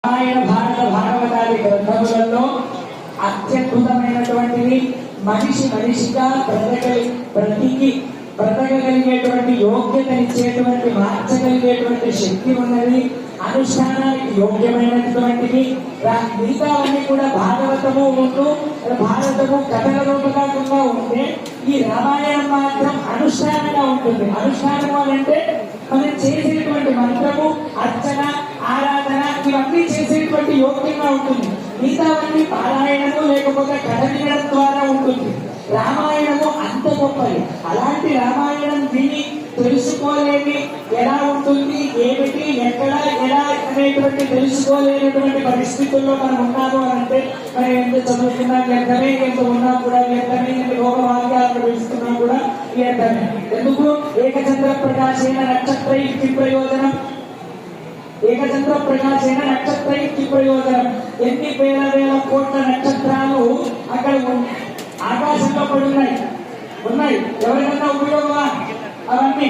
రామాయణ భారత భాగవతాది గ్రంథములలో అత్యద్భుతమైనటువంటిది. మనిషిగా బ్రతకగలిగేటువంటి యోగ్యతనిచ్చేటువంటి మార్చగలిగేటువంటి శక్తి ఉన్నది. అనుష్ఠానానికి యోగ్యమైనటువంటిది. మిగతావన్నీ కూడా భాగవతము కథల రూపకంగా ఉంటే ఈ రామాయణం మాత్రం అనుష్ఠానంగా ఉంటుంది. అనుష్ఠానము అంటే మనం చేసేటువంటి మంత్రము, అర్చన, ఆరాధన ఇవన్నీ చేసేటువంటి యోగ్యంగా ఉంటుంది. మిగతావన్నీ పారాయణము లేకపోతే కథ వినడం ద్వారా ఉంటుంది. రామాయణము అంత గొప్పది. అలాంటి రామాయణం విని తెలుసుకోలేని ఎలా ఉంటుంది, ఏమిటి, ఎక్కడ, ఎలా అనేటువంటి తెలుసుకోలేనటువంటి పరిస్థితుల్లో మనం ఉన్నాము అంటే మనం ఎంత చదువుకున్నా వ్యర్థమే, ఎంత ఉన్నా కూడా వ్యర్థమే, ఎంత లోకవాక్యాలను తెలుసుకున్నా కూడా వ్యర్థమే. ఎందుకు? ఏకచంద్ర ప్రకాశైన నక్షత్రైకి ప్రయోజనం. ఏకచంద్ర ప్రకాశైన నక్షత్రైకి ప్రయోజనం. ఎన్ని వేల కోట్ల నక్షత్రాలు అక్కడ ఆకాశంలో పడి ఉన్నాయి. ఎవరికన్నా ఉపయోగమా? అవన్నీ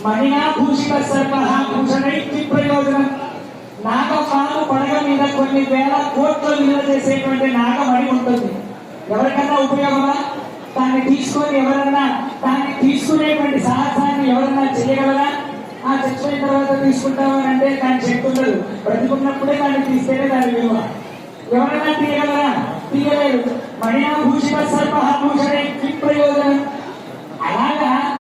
మణినా భూషిత సర్ప భూషణైకి ప్రయోజనం. నాగపాము పడగ మీద కొన్ని వేల కోట్ల విలువ చేసేటువంటి నాగమణి ఉంటుంది. ఎవరికన్నా ఉపయోగమా? దాన్ని తీసుకునేటువంటి సాహసాన్ని ఎవరన్నా చేయగలరా? ఆ చచ్చిపోయిన తర్వాత తీసుకుంటామని అంటే దాని శక్తి ఉండదు. బ్రతికున్నప్పుడే దాన్ని తీస్తేనే దాని విలువ. ఎవరైనా తీయగలరా? తీయలేదు. మణినా భూషిత సర్ప భూషణైకి ప్రయోజనం. అలాగా